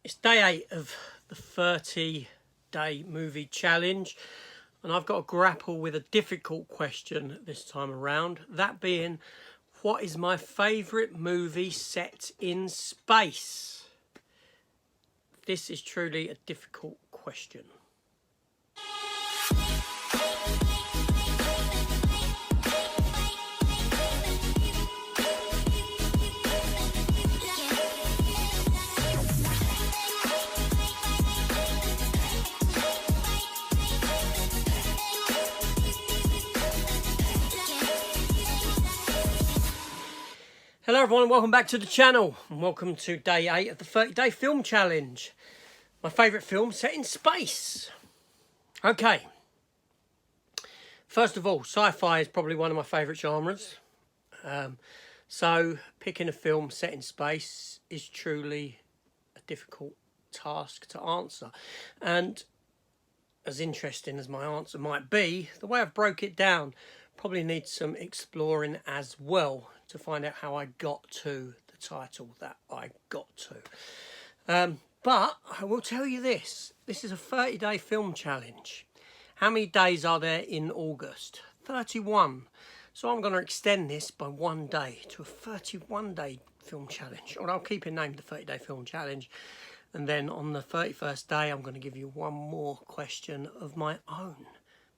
It's day 8 of the 30-day movie challenge, and I've got to grapple with a difficult question this time around, that being, what is my favourite movie set in space? This is truly a difficult question. Hello everyone and welcome back to the channel, and welcome to day 8 of the 30-day film challenge. My favourite film set in space. Okay. First of all, sci-fi is probably one of my favourite genres. So picking a film set in space is truly a difficult task to answer. And as interesting as my answer might be, the way I've broke it down probably needs some exploring as well to find out how I got to the title that I got to. But I will tell you this is a 30-day film challenge. How many days are there in August? 31. So I'm going to extend this by 1 day to a 31-day film challenge. Or I'll keep it named the 30-day film challenge. And then on the 31st day, I'm going to give you one more question of my own.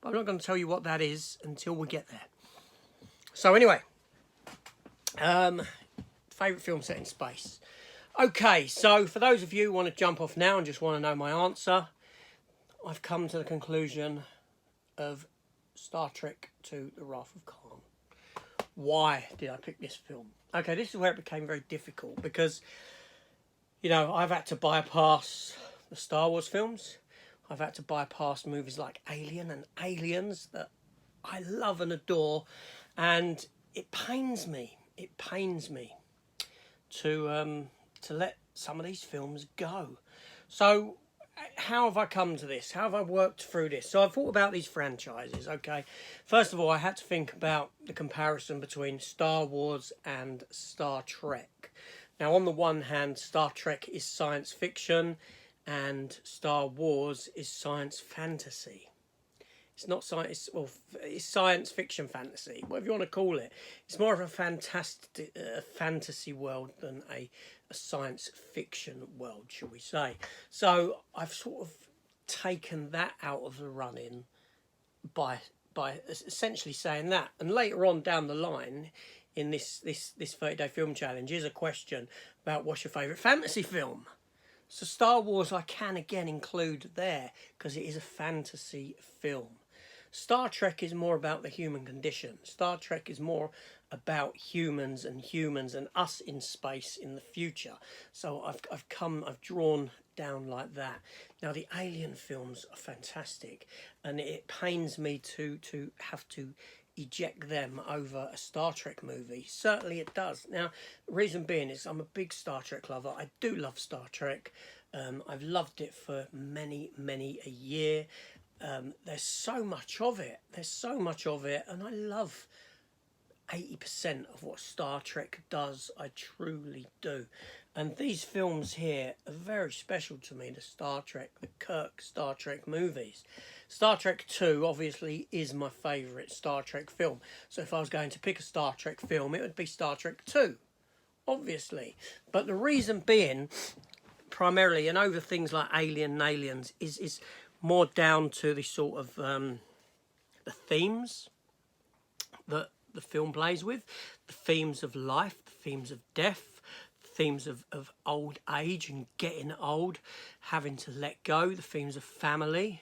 But I'm not going to tell you what that is until we get there. So anyway, favourite film set in space. Okay, so for those of you who want to jump off now and just want to know my answer, I've come to the conclusion of Star Trek II: The Wrath of Khan. Why did I pick this film? Okay, this is where it became very difficult because, you know, I've had to bypass the Star Wars films. I've had to bypass movies like Alien and Aliens that I love and adore, and it pains me to let some of these films go. So how have I come to this? How have I worked through this? So I thought about these franchises, okay? First of all, I had to think about the comparison between Star Wars and Star Trek. Now, on the one hand, Star Trek is science fiction and Star Wars is science fantasy. It's not science, well, it's science fiction fantasy, whatever you want to call it. It's more of a fantasy world than a science fiction world, shall we say. So I've sort of taken that out of the running by essentially saying that. And later on down the line in this 30-day film challenge is a question about what's your favourite fantasy film. So Star Wars I can again include there because it is a fantasy film. Star Trek is more about the human condition. Star Trek is more about humans and us in space in the future. So I've drawn down like that. Now the Alien films are fantastic, and it pains me to have to eject them over a Star Trek movie. Certainly it does. Now, the reason being is I'm a big Star Trek lover. I do love Star Trek. I've loved it for many a year. There's so much of it. And I love 80% of what Star Trek does. I truly do. And these films here are very special to me, the Kirk Star Trek movies. Star Trek II obviously is my favourite Star Trek film. So if I was going to pick a Star Trek film, it would be Star Trek II, obviously. But the reason being, primarily, and over things like Alien and Aliens, is more down to the sort of the themes that the film plays with, the themes of life, the themes of death, the themes of old age and getting old, having to let go, the themes of family,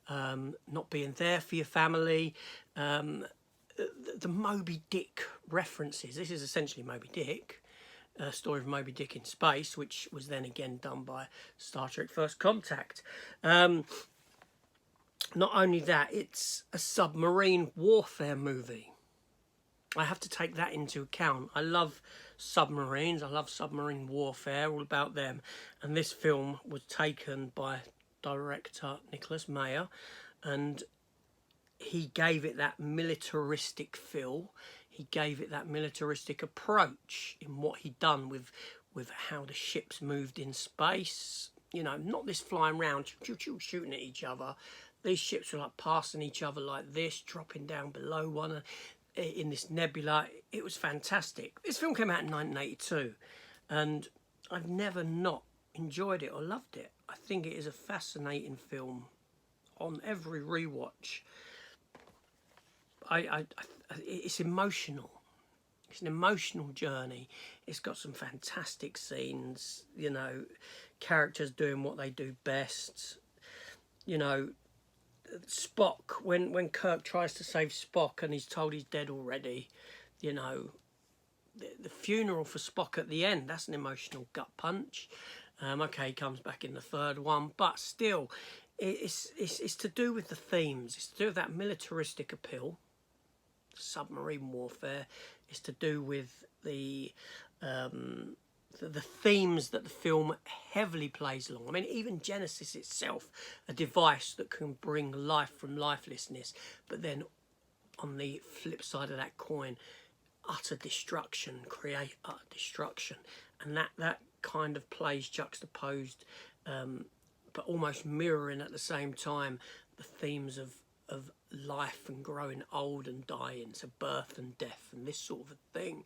not being there for your family, the Moby Dick references. This is essentially Moby Dick, a story of Moby Dick in space, which was then again done by Star Trek First Contact. Not only that, it's a submarine warfare movie. I have to take that into account. I love submarines. I love submarine warfare, all about them. And this film was taken by director Nicholas Meyer, and he gave it that militaristic feel. He gave it that militaristic approach in what he'd done with how the ships moved in space, You know, not this flying round, shooting at each other. These ships were like passing each other like this, dropping down below one in this nebula. It was fantastic. This film came out in 1982, and I've never not enjoyed it or loved it. I think it is a fascinating film. On every rewatch, it's emotional. It's an emotional journey. It's got some fantastic scenes, you know, characters doing what they do best. You know, Spock, when Kirk tries to save Spock and he's told he's dead already, you know, the funeral for Spock at the end, that's an emotional gut punch. Okay, he comes back in the third one, but still, it's to do with the themes. It's to do with that militaristic appeal, submarine warfare. It's to do with the themes that the film heavily plays along. I mean, even Genesis itself, a device that can bring life from lifelessness, but then on the flip side of that coin, utter destruction, create utter destruction, and that kind of plays juxtaposed, but almost mirroring at the same time the themes of life and growing old and dying, so birth and death and this sort of a thing.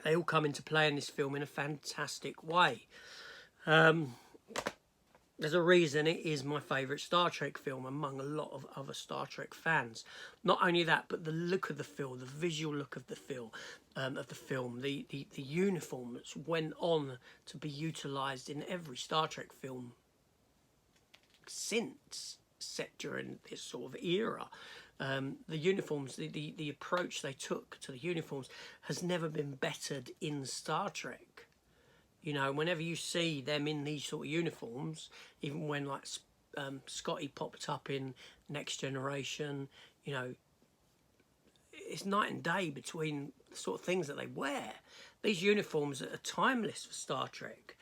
They all come into play in this film in a fantastic way. There's a reason it is my favourite Star Trek film among a lot of other Star Trek fans. Not only that, but the look of the film, the visual look of the film, the uniforms went on to be utilised in every Star Trek film since, set during this sort of era. The uniforms, the approach they took to the uniforms has never been bettered in Star Trek. You know, whenever you see them in these sort of uniforms, even when like Scotty popped up in Next Generation, you know, it's night and day between the sort of things that they wear. These uniforms are timeless for Star Trek.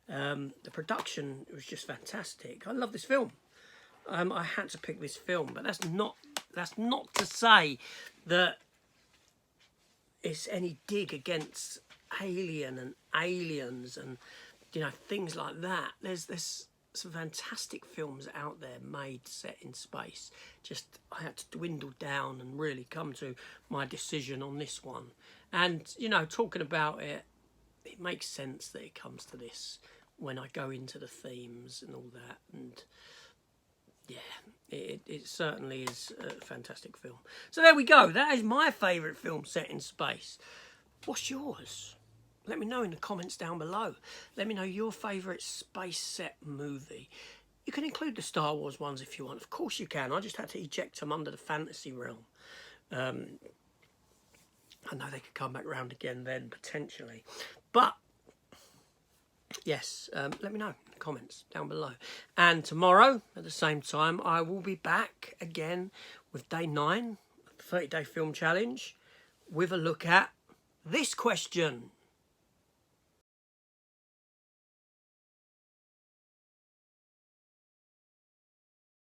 The production was just fantastic. I love this film. I had to pick this film, but that's not to say that it's any dig against Alien and Aliens and, you know, things like that. There's some fantastic films out there made set in space. Just I had to dwindle down and really come to my decision on this one. And, you know, talking about it, it makes sense that it comes to this when I go into the themes and all that. And yeah, it certainly is a fantastic film. So there we go. That is my favourite film set in space. What's yours? Let me know in the comments down below. Let me know your favourite space set movie. You can include the Star Wars ones if you want. Of course you can. I just had to eject them under the fantasy realm. I know they could come back round again then, potentially. But, yes, let me know in the comments down below. And tomorrow, at the same time, I will be back again with day 9 of the 30-day film challenge with a look at this question.